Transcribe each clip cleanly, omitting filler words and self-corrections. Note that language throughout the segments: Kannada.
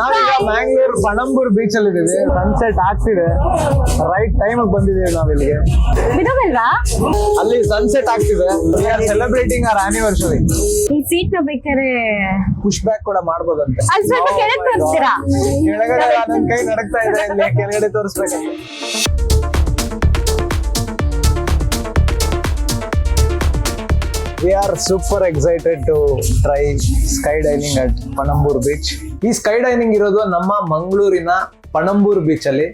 ನಾವೀಗ ಮ್ಯಾಂಗ್ಳೂರ್ ಪಣಂಬೂರ್ ಬೀಚ್ ಅಲ್ಲಿ ಇದೀವಿ. ಸನ್ಸೆಟ್ ಆಗ್ತಿದೆ, ರೈಟ್ ಟೈಮ್ ಬಂದಿದೀವಿ ನಾವಿಲ್ಲಿಗೆ. ಬಿಡೋದಲ್ವಾ? ಅಲ್ಲಿ ಸನ್ಸೆಟ್ ಆಗ್ತಿದೆ. We are celebrating our anniversary. ಈ ಸೀಟ್ ನ ಬೇಕಾದ್ರೆ ಪುಷ್ ಬ್ಯಾಕ್ ಕೂಡ ಮಾಡ್ಬೋದಂತೆ. ಅಲ್ಲಿ ಸ್ವಲ್ಪ ಕೆಳಗೆ ತೋರಿಸ್ತೀರಾ? ಕೆಳಗಡೆ ನನ್ನ ಕೈ ನಡಕ್ತಾ ಇದೆ, ಇಲ್ಲಿ ಕೆಳಗಡೆ ತೋರಿಸ್ಬೇಕಂತೆ. We are super excited to try skydiving at Panambur beach. ಈ ಸ್ಕೈ ಡೈನಿಂಗ್ ಇರೋದು ನಮ್ಮ ಮಂಗಳೂರಿನ ಪಣಂಬೂರ್ ಬೀಚ್ ಅಲ್ಲಿ.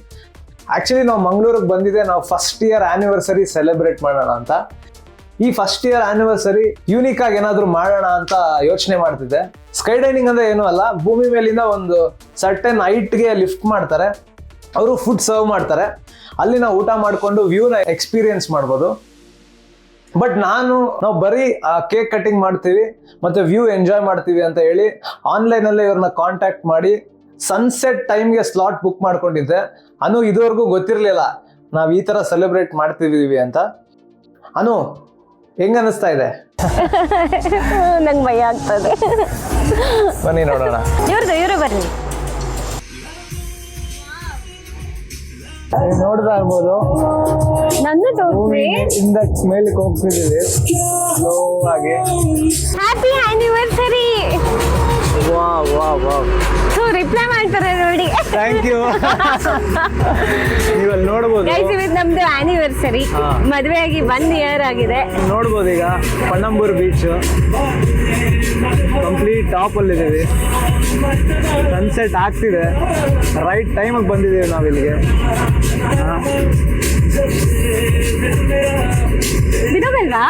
ಆಕ್ಚುಲಿ ನಾವು ಮಂಗಳೂರಿಗೆ ಬಂದಿದೆ, ನಾವು ಫಸ್ಟ್ ಇಯರ್ ಆನಿವರ್ಸರಿ ಸೆಲೆಬ್ರೇಟ್ ಮಾಡೋಣ ಅಂತ. ಈ ಫಸ್ಟ್ ಇಯರ್ ಆನಿವರ್ಸರಿ ಯೂನಿಕ್ ಆಗಿ ಏನಾದ್ರು ಮಾಡೋಣ ಅಂತ ಯೋಚನೆ ಮಾಡ್ತಿದ್ದೆ. ಸ್ಕೈ ಡೈನಿಂಗ್ ಅಂದ್ರೆ ಏನೂ ಅಲ್ಲ, ಭೂಮಿ ಮೇಲಿಂದ ಒಂದು ಸರ್ಟನ್ ಹೈಟ್ಗೆ ಲಿಫ್ಟ್ ಮಾಡ್ತಾರೆ, ಅವರು ಫುಡ್ ಸರ್ವ್ ಮಾಡ್ತಾರೆ, ಅಲ್ಲಿ ನಾವು ಊಟ ಮಾಡಿಕೊಂಡು ವ್ಯೂನ ಎಕ್ಸ್ಪೀರಿಯನ್ಸ್ ಮಾಡ್ಬೋದು. ಬಟ್ ನಾವು ಬರೀ ಕೇಕ್ ಕಟಿಂಗ್ ಮಾಡ್ತೀವಿ ಮತ್ತೆ ವ್ಯೂ ಎಂಜಾಯ್ ಮಾಡ್ತೀವಿ ಅಂತ ಹೇಳಿ ಆನ್ಲೈನಲ್ಲೇ ಇವ್ರನ್ನ ಕಾಂಟ್ಯಾಕ್ಟ್ ಮಾಡಿ ಸನ್ಸೆಟ್ ಟೈಮ್ಗೆ ಸ್ಲಾಟ್ ಬುಕ್ ಮಾಡ್ಕೊಂಡಿದ್ದೆ. ಇದುವರೆಗೂ ಗೊತ್ತಿರಲಿಲ್ಲ ನಾವು ಈ ಥರ ಸೆಲೆಬ್ರೇಟ್ ಮಾಡ್ತಿದ್ದೀವಿ ಅಂತ. ಹೆಂಗ ಅನಿಸ್ತಾ ಇದೆ? ನಂಗೆ ಭಯ ಆಗ್ತದೆ. ಬನ್ನಿ ನೋಡೋಣ. ಇವ್ರು ಬರ್ರಿ. ನೋಡ್ತಾ ಇರ್ಬೋದು, ನನ್ನ ಇಂದ ಮೇಲಕ್ಕೆ ಹೋಗ್ತಿದ್ದೀವಿ ಸ್ಲೋ ಆಗಿ. Happy anniversary. Wow wow wow. Reply ಮಾಡ್ತಾರೆ ನೋಡಿ. Thank you. ನೀವಲ್ಲಿ ನೋಡ್ಬೋದು, ನಮ್ದು ಆನಿವರ್ಸರಿ, ಮದುವೆ ಆಗಿ 1 ಇಯರ್ ಆಗಿದೆ. ನೋಡ್ಬೋದು ಈಗ ಪಣಂಬೂರ್ ಬೀಚ್ ಕಂಪ್ಲೀಟ್ ಟಾಪ್ ಅಲ್ಲಿ ಇದೀವಿ. ಸನ್ಸೆಟ್ ಆಗ್ತಿದೆ, ರೈಟ್ ಟೈಮಿಗೆ ಬಂದಿದ್ದೀವಿ ನಾವಿಲ್ಲಿಗೆ. ಬಿಡೋದಲ್ವಾ?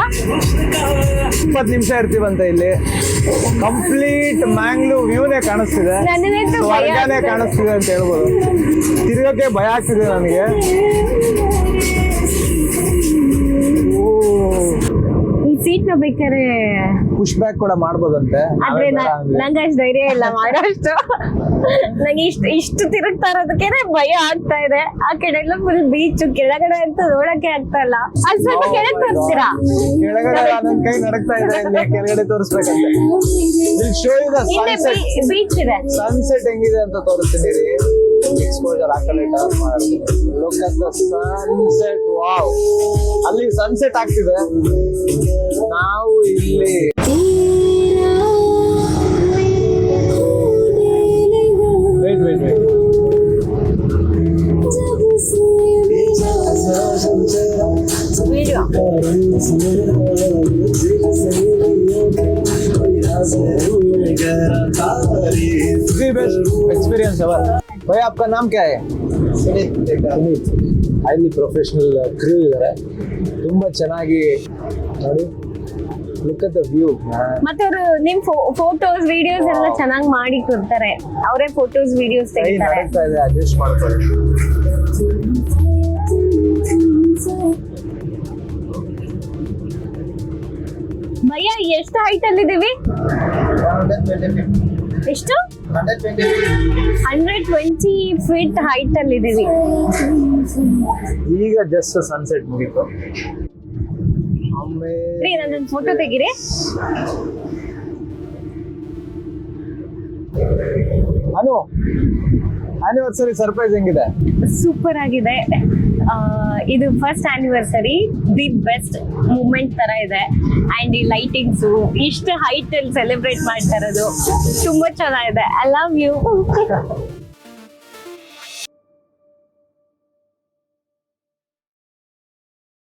20 ನಿಮಿಷ ಇರ್ತೀವಂತ ಇಲ್ಲಿ. ಕಂಪ್ಲೀಟ್ ಮ್ಯಾಂಗ್ಳೂರ್ ವ್ಯೂನೇ ಕಾಣಿಸ್ತಿದೆ, ಸ್ವರ್ಗನೇ ಕಾಣಿಸ್ತಿದೆ ಅಂತ ಹೇಳ್ಬೋದು. ತಿರ್ಗಕ್ಕೆ ಭಯ ಆಗ್ತಿದೆ ನನಗೆ. ಈ ಸೀಟ್ ನ ಬೇಕಾದ್ರೆ ಪುಷ್ ಬ್ಯಾಕ್ ಕೂಡ ಮಾಡ್ಬೋದಂತೆ. ಆದ್ರೆ ನಂಗೆ ಅಷ್ಟು ಧೈರ್ಯ ಇಲ್ಲ ಮಾಡೋಷ್ಟು. ನಂಗೆ ಇಷ್ಟು ತಿರುಗ್ತಾ ಇರೋದಕ್ಕೆ ಭಯ ಆಗ್ತಾ ಇದೆ. ಆ ಕಡೆ ಎಲ್ಲ ಫುಲ್ ಬೀಚ್, ಕೆಳಗಡೆ ಅಂತ ನೋಡಕ್ಕೆ ಆಗ್ತಾ ಇಲ್ಲ. ಅಲ್ಲಿ ಸ್ವಲ್ಪ ಕೆಳಗೆ ತೋರಿಸ್ತೀರಾ? ಕೆಳಗಡೆ ನನ್ನ ಕೈ ನಡಕ್ತಾ ಇದೆ, ಇಲ್ಲಿ ಕೆಳಗಡೆ ತೋರಿಸ್ಬೇಕಂತೆ. ಬೀಚ್ ಇದೆ, ಸನ್ಸೆಟ್ ಹೆಂಗಿದೆ ಅಂತ ತೋರಿಸ್ತೀನಿ ರೀ. ಎಕ್ಸ್ಪೋಜರ್ ಆ ಕಡೆ ಟರ್ನ್ ಮಾಡ್ತೀನಿ. Look at the sunset. Wow, ಅಲ್ಲಿ ಸನ್ಸೆಟ್ ಆಗ್ತಿದೆ, ನಾವು ಇಲ್ಲಿ. Wait wait wait. एक्सपीरियंस है भाई. आपका नाम क्या है? सुनीत. हाईली प्रोफेशनल क्रू ಇದ್ದಾರೆ. ತುಂಬಾ ಚೆನ್ನಾಗಿ ನೋಡಿ. Look at the view. ಮತ್ತೆ ಅವರು ನಿಮ್ ಫೋಟೋಸ್ ವಿಡಿಯೋಸ್ ಎಲ್ಲ ಚೆನ್ನಾಗಿ ಮಾಡಿ ಕೊಡ್ತಾರೆ. ಅವರೇ ಫೋಟೋಸ್ ವಿಡಿಯೋಸ್ ತೆಗಿತಾರೆ. ಅಡ್ಜಸ್ಟ್ ಮಾಡ್ತಾರೆ. ಭಯ್ಯ, ಎಷ್ಟು ಹೈಟ್ ಅಲ್ಲಿ ಇದೀವಿ? ಎಷ್ಟು? 120 ಫೀಟ್ ಹೈಟ್ ಅಲ್ಲಿ ಇದೀವಿ. ಈಗ ಜಸ್ಟ್ ಸನ್ಸೆಟ್ ಮುಗಿತು. ನನ್ನೊಂದು ಫೋಟೋ ತೆಗೀರಿ. ಆನಿವರ್ಸರಿ ಸರ್ಪ್ರೈಸ್ ಹೆಂಗಿದೆ? ಸೂಪರ್ ಆಗಿದೆ. ಇದು first anniversary, the best moment ತರ ಇದೆ. ಅಂಡ್ ಈ ಲೈಟಿಂಗ್ಸು ಇಷ್ಟು ಹೈಟ್ ಅಲ್ಲಿ ಸೆಲೆಬ್ರೇಟ್ ಮಾಡ್ತಾ ಇರೋದು ತುಂಬಾ ಚೆನ್ನಾಗಿದೆ. I love you.